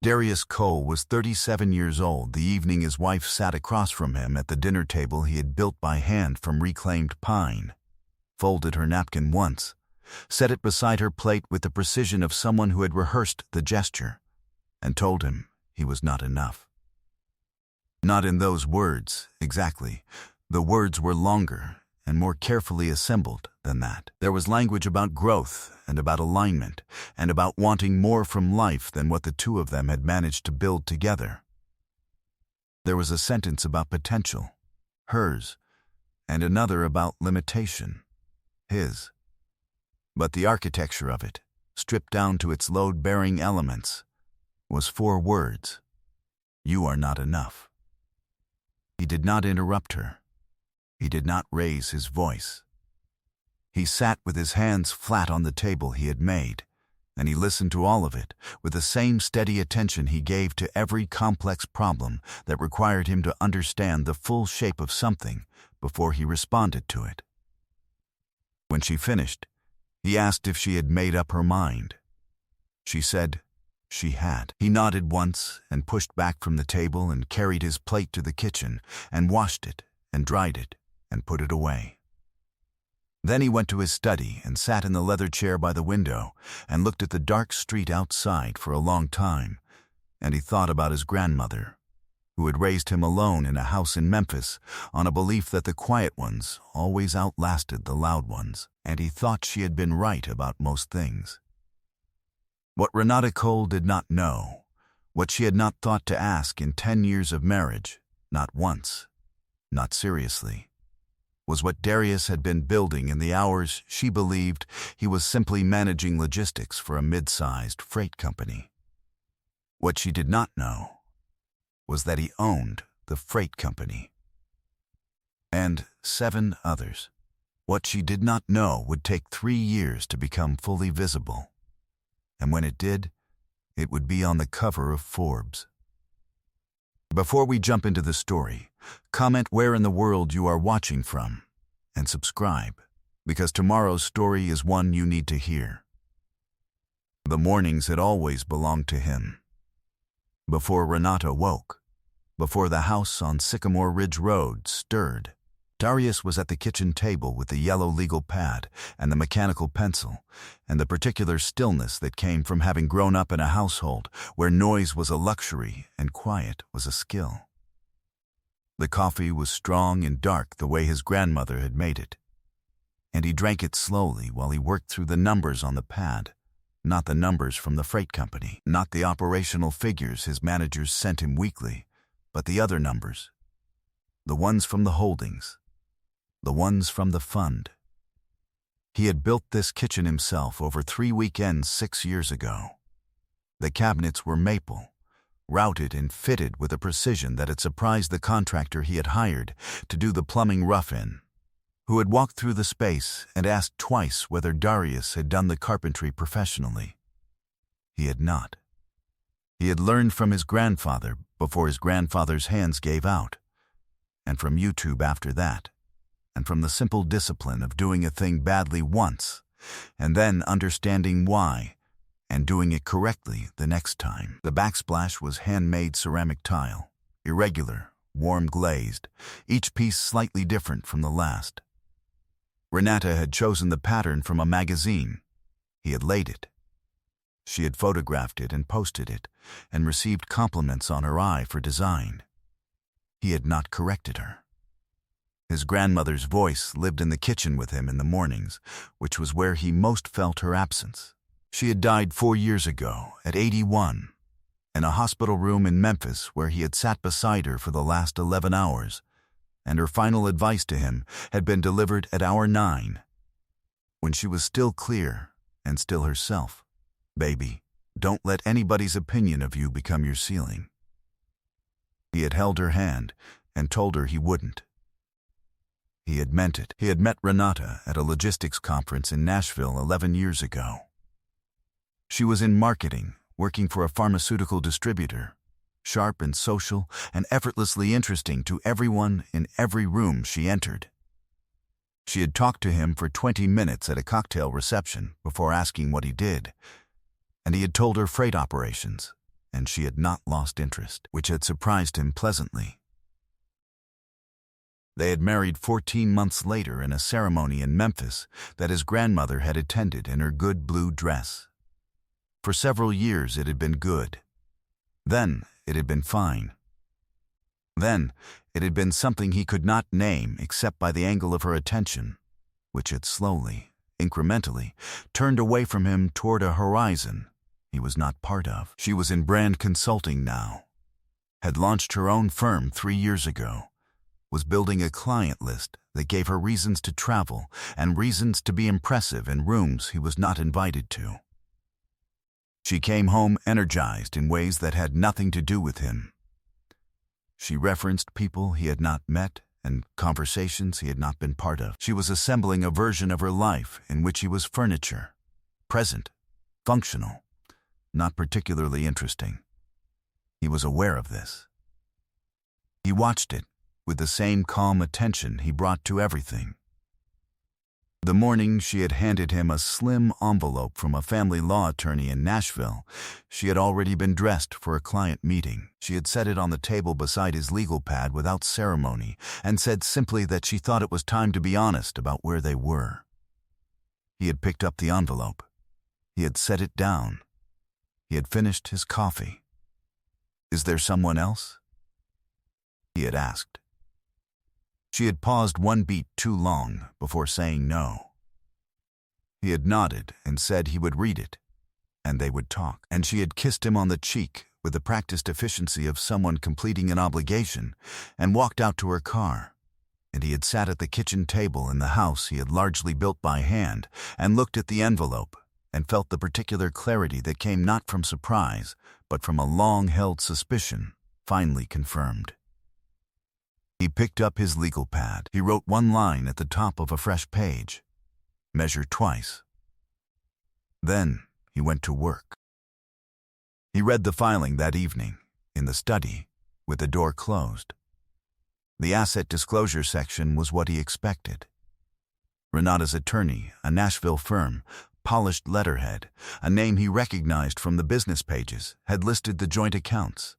Darius Cole was 37 years old the evening his wife sat across from him at the dinner table he had built by hand from reclaimed pine, folded her napkin once, set it beside her plate with the precision of someone who had rehearsed the gesture, and told him he was not enough. Not in those words, exactly. The words were longer and more carefully assembled than that. There was language about growth and about alignment and about wanting more from life than what the two of them had managed to build together. There was a sentence about potential, hers, and another about limitation, his. But the architecture of it, stripped down to its load-bearing elements, was 4 words: "You are not enough." He did not interrupt her. He did not raise his voice. He sat with his hands flat on the table he had made, and he listened to all of it with the same steady attention he gave to every complex problem that required him to understand the full shape of something before he responded to it. When she finished, he asked if she had made up her mind. She said she had. He nodded once and pushed back from the table and carried his plate to the kitchen and washed it and dried it and put it away. Then he went to his study and sat in the leather chair by the window and looked at the dark street outside for a long time, and he thought about his grandmother, who had raised him alone in a house in Memphis on a belief that the quiet ones always outlasted the loud ones, and he thought she had been right about most things. What Renata Cole did not know, what she had not thought to ask in 10 years of marriage, not once, not seriously, was what Darius had been building in the hours she believed he was simply managing logistics for a mid-sized freight company. What she did not know was that he owned the freight company and 7 others. What she did not know would take 3 years to become fully visible, and when it did, it would be on the cover of Forbes. Before we jump into the story, comment where in the world you are watching from, and subscribe, because tomorrow's story is one you need to hear. The mornings had always belonged to him. Before Renata woke, before the house on Sycamore Ridge Road stirred, Darius was at the kitchen table with the yellow legal pad and the mechanical pencil, and the particular stillness that came from having grown up in a household where noise was a luxury and quiet was a skill. The coffee was strong and dark the way his grandmother had made it, and he drank it slowly while he worked through the numbers on the pad, not the numbers from the freight company, not the operational figures his managers sent him weekly, but the other numbers, the ones from the holdings, the ones from the fund. He had built this kitchen himself over 3 weekends 6 years ago. The cabinets were maple, routed and fitted with a precision that had surprised the contractor he had hired to do the plumbing rough-in, who had walked through the space and asked twice whether Darius had done the carpentry professionally. He had not. He had learned from his grandfather before his grandfather's hands gave out, and from YouTube after that, and from the simple discipline of doing a thing badly once, and then understanding why, and doing it correctly the next time. The backsplash was handmade ceramic tile, irregular, warm glazed, each piece slightly different from the last. Renata had chosen the pattern from a magazine. He had laid it. She had photographed it and posted it, and received compliments on her eye for design. He had not corrected her. His grandmother's voice lived in the kitchen with him in the mornings, which was where he most felt her absence. She had died 4 years ago, at 81, in a hospital room in Memphis where he had sat beside her for the last 11 hours, and her final advice to him had been delivered at hour 9, when she was still clear and still herself. "Baby, don't let anybody's opinion of you become your ceiling." He had held her hand and told her he wouldn't. He had meant it. He had met Renata at a logistics conference in Nashville 11 years ago. She was in marketing, working for a pharmaceutical distributor, sharp and social and effortlessly interesting to everyone in every room she entered. She had talked to him for 20 minutes at a cocktail reception before asking what he did, and he had told her freight operations, and she had not lost interest, which had surprised him pleasantly. They had married 14 months later in a ceremony in Memphis that his grandmother had attended in her good blue dress. For several years it had been good. Then it had been fine. Then it had been something he could not name except by the angle of her attention, which had slowly, incrementally, turned away from him toward a horizon he was not part of. She was in brand consulting now, had launched her own firm 3 years ago, was building a client list that gave her reasons to travel and reasons to be impressive in rooms he was not invited to. She came home energized in ways that had nothing to do with him. She referenced people he had not met and conversations he had not been part of. She was assembling a version of her life in which he was furniture, present, functional, not particularly interesting. He was aware of this. He watched it with the same calm attention he brought to everything. The morning she had handed him a slim envelope from a family law attorney in Nashville, she had already been dressed for a client meeting. She had set it on the table beside his legal pad without ceremony and said simply that she thought it was time to be honest about where they were. He had picked up the envelope. He had set it down. He had finished his coffee. "Is there someone else?" he had asked. She had paused one beat too long before saying no. He had nodded and said he would read it, and they would talk. And she had kissed him on the cheek with the practiced efficiency of someone completing an obligation and walked out to her car. And he had sat at the kitchen table in the house he had largely built by hand and looked at the envelope and felt the particular clarity that came not from surprise, but from a long-held suspicion, finally confirmed. He picked up his legal pad. He wrote one line at the top of a fresh page. Measure twice. Then he went to work. He read the filing that evening, in the study, with the door closed. The asset disclosure section was what he expected. Renata's attorney, a Nashville firm, polished letterhead, a name he recognized from the business pages, had listed the joint accounts.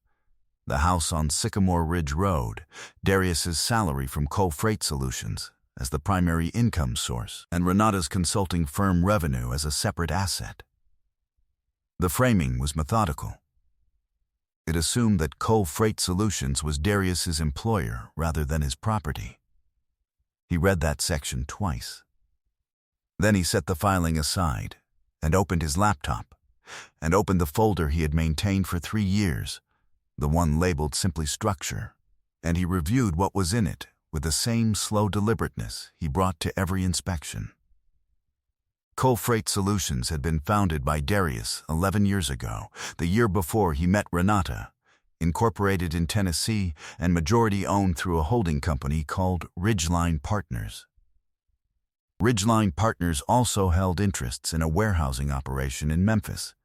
The house on Sycamore Ridge Road, Darius's salary from Coal Freight Solutions as the primary income source, and Renata's consulting firm revenue as a separate asset. The framing was methodical. It assumed that Coal Freight Solutions was Darius's employer rather than his property. He read that section twice. Then he set the filing aside and opened his laptop and opened the folder he had maintained for 3 years, the one labeled simply Structure, and he reviewed what was in it with the same slow deliberateness he brought to every inspection. Coal Freight Solutions had been founded by Darius 11 years ago, the year before he met Renata, incorporated in Tennessee and majority-owned through a holding company called Ridgeline Partners. Ridgeline Partners also held interests in a warehousing operation in Memphis,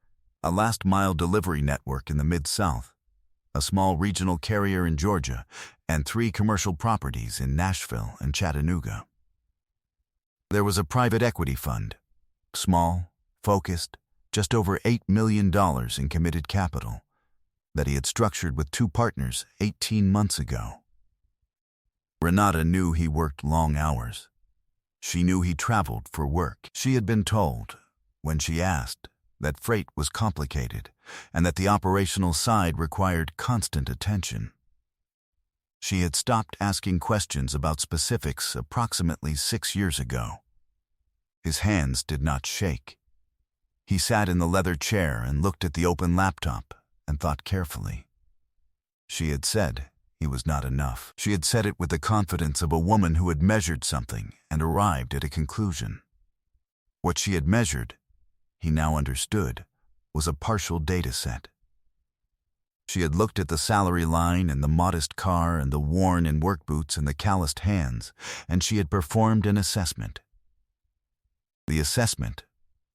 a last-mile delivery network in the Mid-South, a small regional carrier in Georgia, and 3 commercial properties in Nashville and Chattanooga. There was a private equity fund, small, focused, just over $8 million in committed capital, that he had structured with 2 partners 18 months ago. Renata knew he worked long hours. She knew he traveled for work. She had been told, when she asked, that freight was complicated and that the operational side required constant attention. She had stopped asking questions about specifics approximately 6 years ago. His hands did not shake. He sat in the leather chair and looked at the open laptop and thought carefully. She had said he was not enough. She had said it with the confidence of a woman who had measured something and arrived at a conclusion. What she had measured, he now understood, was a partial data set. She had looked at the salary line and the modest car and the worn-in work boots and the calloused hands, and she had performed an assessment. The assessment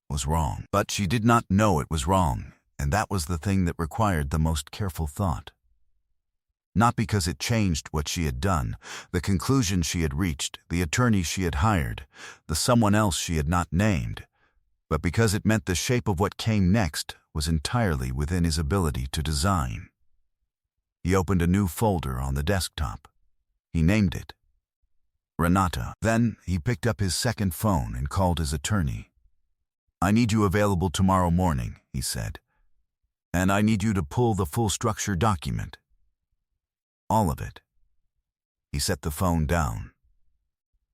was wrong, but she did not know it was wrong, and that was the thing that required the most careful thought. Not because it changed what she had done, the conclusion she had reached, the attorney she had hired, the someone else she had not named, but because it meant the shape of what came next was entirely within his ability to design. He opened a new folder on the desktop. He named it Renata. Then he picked up his second phone and called his attorney. "I need you available tomorrow morning," he said. "And I need you to pull the full structure document. All of it." He set the phone down.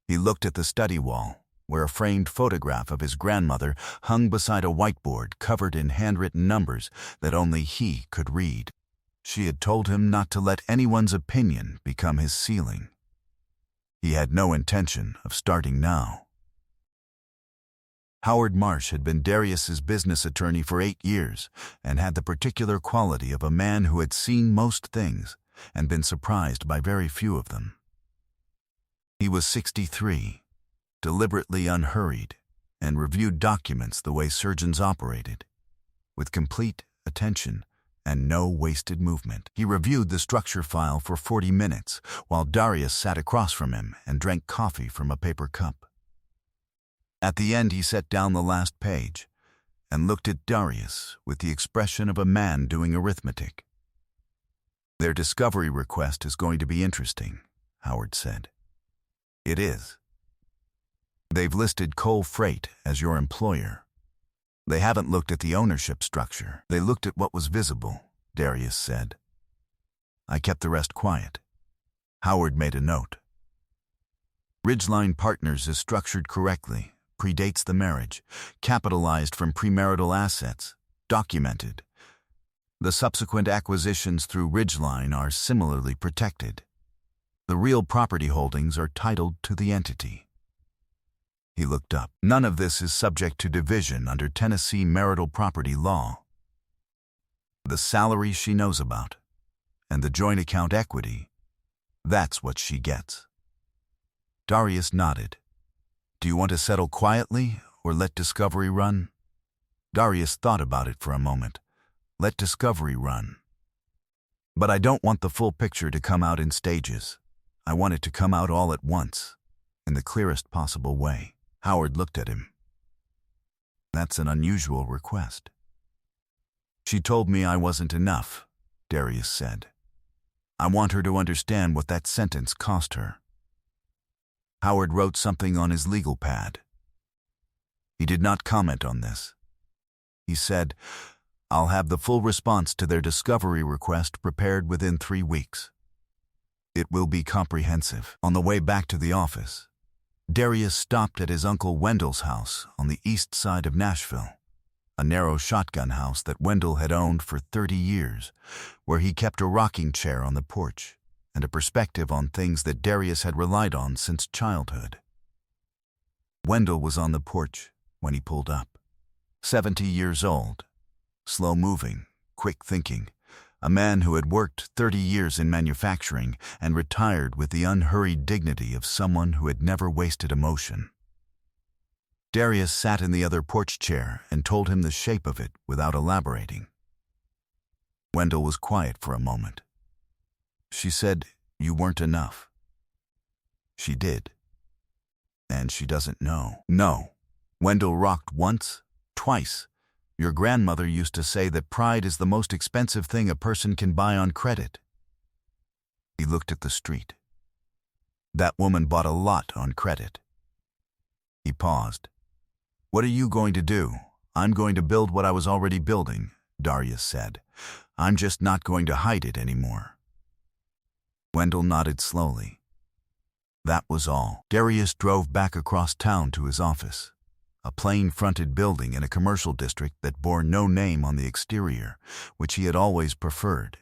He looked at the study wall, where a framed photograph of his grandmother hung beside a whiteboard covered in handwritten numbers that only he could read. She had told him not to let anyone's opinion become his ceiling. He had no intention of starting now. Howard Marsh had been Darius's business attorney for 8 years and had the particular quality of a man who had seen most things and been surprised by very few of them. He was 63, deliberately unhurried, and reviewed documents the way surgeons operated, with complete attention and no wasted movement. He reviewed the structure file for 40 minutes while Darius sat across from him and drank coffee from a paper cup. At the end, he set down the last page and looked at Darius with the expression of a man doing arithmetic. "Their discovery request is going to be interesting," Howard said. "It is. They've listed Cole Freight as your employer. They haven't looked at the ownership structure. They looked at what was visible," Darius said. "I kept the rest quiet." Howard made a note. "Ridgeline Partners is structured correctly, predates the marriage, capitalized from premarital assets, documented. The subsequent acquisitions through Ridgeline are similarly protected. The real property holdings are titled to the entity." He looked up. "None of this is subject to division under Tennessee marital property law. The salary she knows about, and the joint account equity, that's what she gets." Darius nodded. "Do you want to settle quietly or let discovery run?" Darius thought about it for a moment. "Let discovery run. But I don't want the full picture to come out in stages. I want it to come out all at once, in the clearest possible way." Howard looked at him. "That's an unusual request." "She told me I wasn't enough," Darius said. "I want her to understand what that sentence cost her." Howard wrote something on his legal pad. He did not comment on this. He said, "I'll have the full response to their discovery request prepared within 3 weeks. It will be comprehensive." On the way back to the office, Darius stopped at his Uncle Wendell's house on the east side of Nashville, a narrow shotgun house that Wendell had owned for 30 years, where he kept a rocking chair on the porch and a perspective on things that Darius had relied on since childhood. Wendell was on the porch when he pulled up. 70 years old, slow-moving, quick-thinking, a man who had worked 30 years in manufacturing and retired with the unhurried dignity of someone who had never wasted emotion. Darius sat in the other porch chair and told him the shape of it without elaborating. Wendell was quiet for a moment. "She said you weren't enough." "She did. And she doesn't know." "No." Wendell rocked once, twice. "Your grandmother used to say that pride is the most expensive thing a person can buy on credit." He looked at the street. "That woman bought a lot on credit." He paused. "What are you going to do?" "I'm going to build what I was already building," Darius said. "I'm just not going to hide it anymore." Wendell nodded slowly. That was all. Darius drove back across town to his office, a plain-fronted building in a commercial district that bore no name on the exterior, which he had always preferred.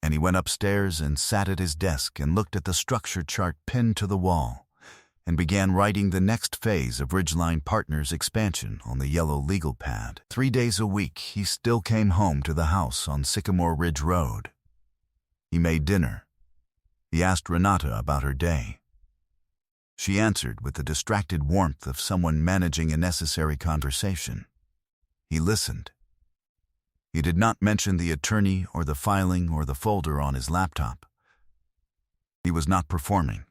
And he went upstairs and sat at his desk and looked at the structure chart pinned to the wall, and began writing the next phase of Ridgeline Partners' expansion on the yellow legal pad. 3 days a week, he still came home to the house on Sycamore Ridge Road. He made dinner. He asked Renata about her day. She answered with the distracted warmth of someone managing a necessary conversation. He listened. He did not mention the attorney or the filing or the folder on his laptop. He was not performing.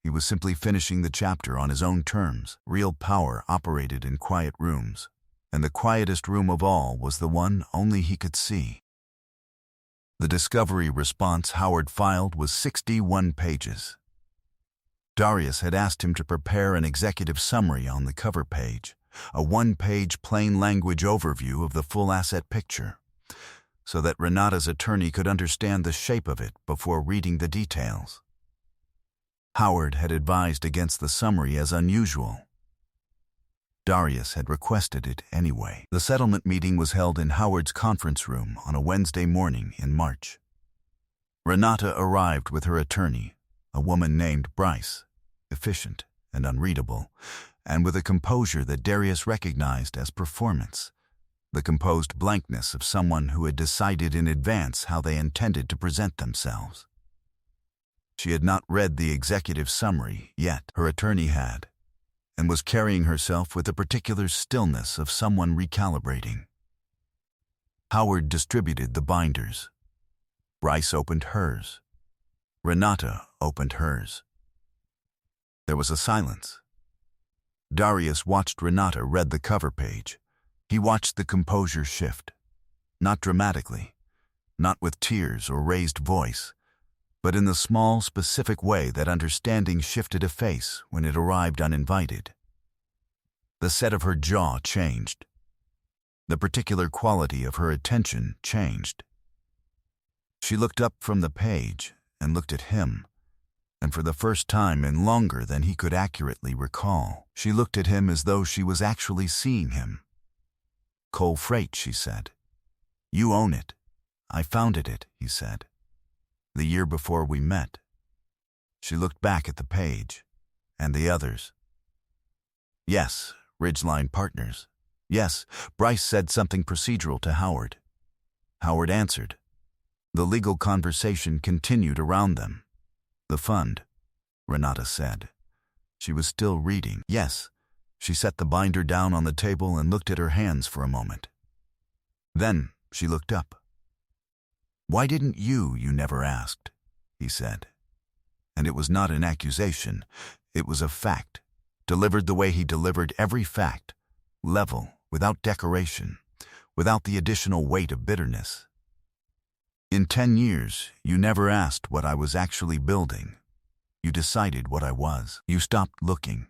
He was simply finishing the chapter on his own terms. Real power operated in quiet rooms, and the quietest room of all was the one only he could see. The discovery response Howard filed was 61 pages. Darius had asked him to prepare an executive summary on the cover page, a one-page plain language overview of the full asset picture, so that Renata's attorney could understand the shape of it before reading the details. Howard had advised against the summary as unusual. Darius had requested it anyway. The settlement meeting was held in Howard's conference room on a Wednesday morning in March. Renata arrived with her attorney, a woman named Bryce, efficient and unreadable, and with a composure that Darius recognized as performance, the composed blankness of someone who had decided in advance how they intended to present themselves. She had not read the executive summary yet. Her attorney had, and was carrying herself with the particular stillness of someone recalibrating. Howard distributed the binders. Bryce opened hers. Renata opened hers. There was a silence. Darius watched Renata read the cover page. He watched the composure shift, not dramatically, not with tears or raised voice, but in the small, specific way that understanding shifted a face when it arrived uninvited. The set of her jaw changed. The particular quality of her attention changed. She looked up from the page and looked at him, and for the first time in longer than he could accurately recall, she looked at him as though she was actually seeing him. "Coal freight," she said. "You own it. I founded it," he said. "The year before we met." She looked back at the page, and the others. "Yes, Ridgeline Partners. Yes," Bryce said something procedural to Howard. Howard answered. The legal conversation continued around them. "The fund," Renata said. She was still reading. "Yes." She set the binder down on the table and looked at her hands for a moment. Then she looked up. "Why didn't you never asked," he said. And it was not an accusation. It was a fact, delivered the way he delivered every fact, level, without decoration, without the additional weight of bitterness. "In 10 years, you never asked what I was actually building. You decided what I was. You stopped looking."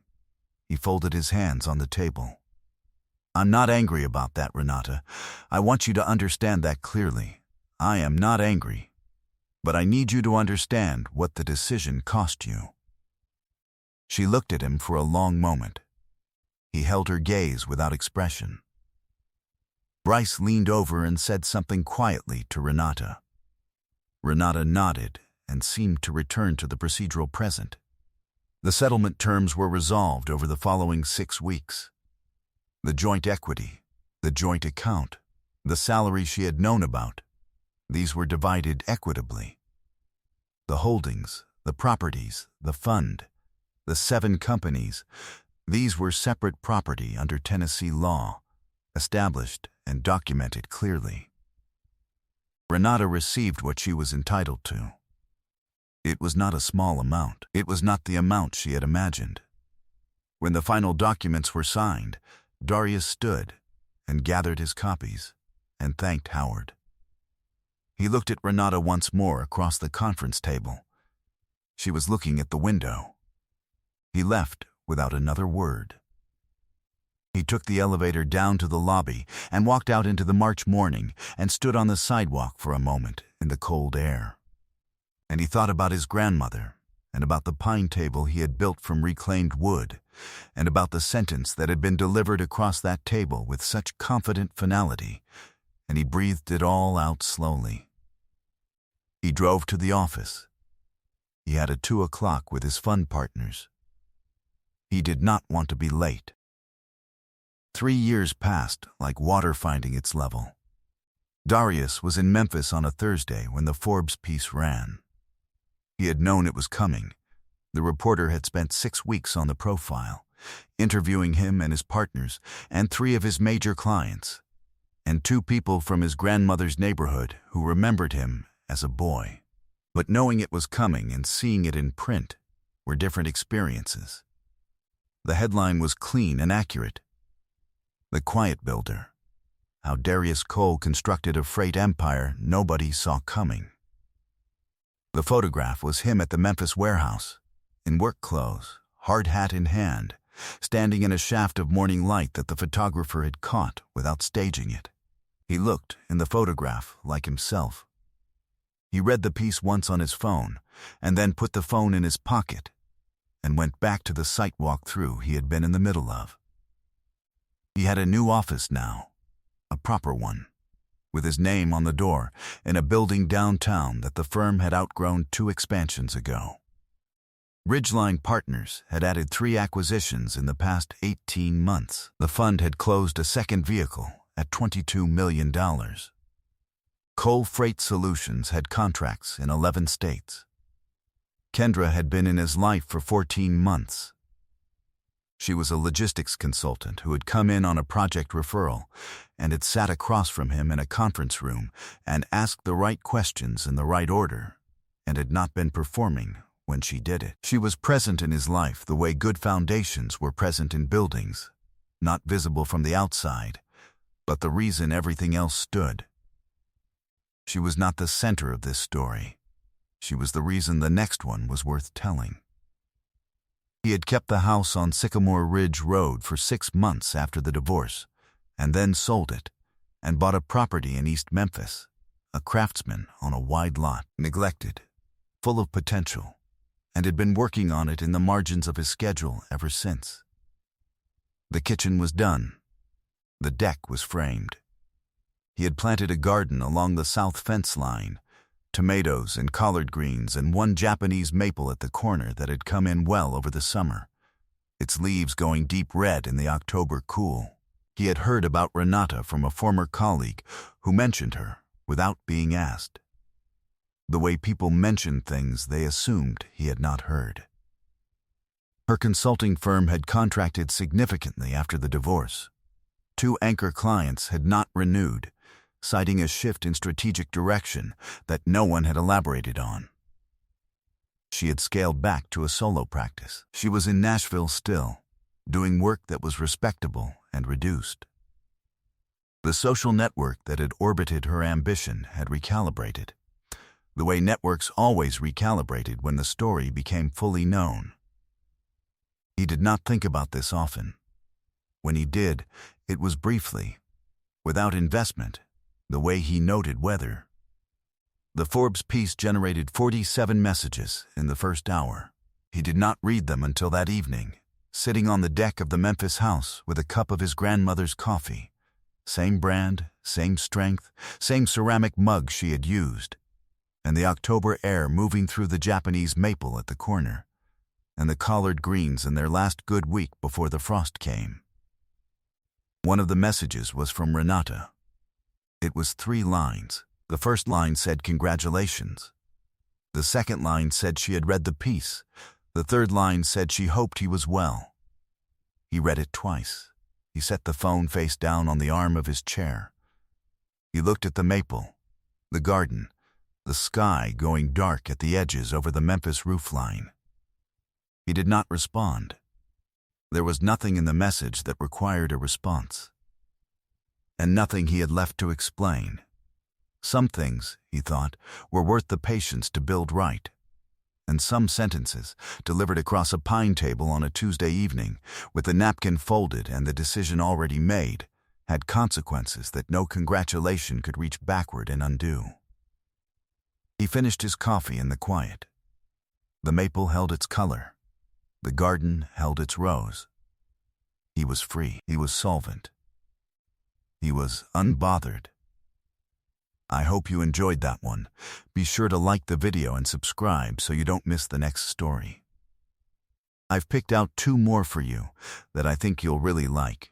He folded his hands on the table. "I'm not angry about that, Renata. I want you to understand that clearly. I am not angry. But I need you to understand what the decision cost you." She looked at him for a long moment. He held her gaze without expression. Bryce leaned over and said something quietly to Renata. Renata nodded and seemed to return to the procedural present. The settlement terms were resolved over the following 6 weeks. The joint equity, the joint account, the salary she had known about, these were divided equitably. The holdings, the properties, the fund, the 7 companies, these were separate property under Tennessee law, established and documented clearly. Renata received what she was entitled to. It was not a small amount. It was not the amount she had imagined. When the final documents were signed, Darius stood and gathered his copies and thanked Howard. He looked at Renata once more across the conference table. She was looking at the window. He left without another word. He took the elevator down to the lobby and walked out into the March morning and stood on the sidewalk for a moment in the cold air. And he thought about his grandmother, and about the pine table he had built from reclaimed wood, and about the sentence that had been delivered across that table with such confident finality, and he breathed it all out slowly. He drove to the office. He had a 2 o'clock with his fund partners. He did not want to be late. 3 years passed like water finding its level. Darius was in Memphis on a Thursday when the Forbes piece ran. He had known it was coming. The reporter had spent 6 weeks on the profile, interviewing him and his partners and 3 of his major clients, and 2 people from his grandmother's neighborhood who remembered him as a boy. But knowing it was coming and seeing it in print were different experiences. The headline was clean and accurate. The Quiet Builder: How Darius Cole Constructed a Freight Empire Nobody Saw Coming. The photograph was him at the Memphis warehouse, in work clothes, hard hat in hand, standing in a shaft of morning light that the photographer had caught without staging it. He looked, in the photograph, like himself. He read the piece once on his phone, and then put the phone in his pocket, and went back to the site walkthrough he had been in the middle of. He had a new office now, a proper one, with his name on the door, in a building downtown that the firm had outgrown 2 expansions ago. Ridgeline Partners had added 3 acquisitions in the past 18 months. The fund had closed a second vehicle at $22 million. Cole Freight Solutions had contracts in 11 states. Kendra had been in his life for 14 months. She was a logistics consultant who had come in on a project referral and had sat across from him in a conference room and asked the right questions in the right order, and had not been performing when she did it. She was present in his life the way good foundations were present in buildings, not visible from the outside, but the reason everything else stood. She was not the center of this story. She was the reason the next one was worth telling. He had kept the house on Sycamore Ridge Road for 6 months after the divorce, and then sold it, and bought a property in East Memphis, a craftsman on a wide lot, neglected, full of potential, and had been working on it in the margins of his schedule ever since. The kitchen was done. The deck was framed. He had planted a garden along the south fence line, tomatoes and collard greens and 1 Japanese maple at the corner that had come in well over the summer, its leaves going deep red in the October cool. He had heard about Renata from a former colleague who mentioned her without being asked. The way people mentioned things they assumed he had not heard. Her consulting firm had contracted significantly after the divorce. 2 anchor clients had not renewed, citing a shift in strategic direction that no one had elaborated on. She had scaled back to a solo practice. She was in Nashville still, doing work that was respectable and reduced. The social network that had orbited her ambition had recalibrated, the way networks always recalibrated when the story became fully known. He did not think about this often. When he did, it was briefly, without investment, the way he noted weather. The Forbes piece generated 47 messages in the first hour. He did not read them until that evening, sitting on the deck of the Memphis house with a cup of his grandmother's coffee. Same brand, same strength, same ceramic mug she had used, and the October air moving through the Japanese maple at the corner, and the collard greens in their last good week before the frost came. One of the messages was from Renata. It was 3 lines. The first line said congratulations. The second line said she had read the piece. The third line said she hoped he was well. He read it twice. He set the phone face down on the arm of his chair. He looked at the maple, the garden, the sky going dark at the edges over the Memphis roofline. He did not respond. There was nothing in the message that required a response, and nothing he had left to explain. Some things, he thought, were worth the patience to build right, and some sentences, delivered across a pine table on a Tuesday evening, with the napkin folded and the decision already made, had consequences that no congratulation could reach backward and undo. He finished his coffee in the quiet. The maple held its color. The garden held its rose. He was free. He was solvent. He was unbothered. I hope you enjoyed that one. Be sure to like the video and subscribe so you don't miss the next story. I've picked out 2 more for you that I think you'll really like.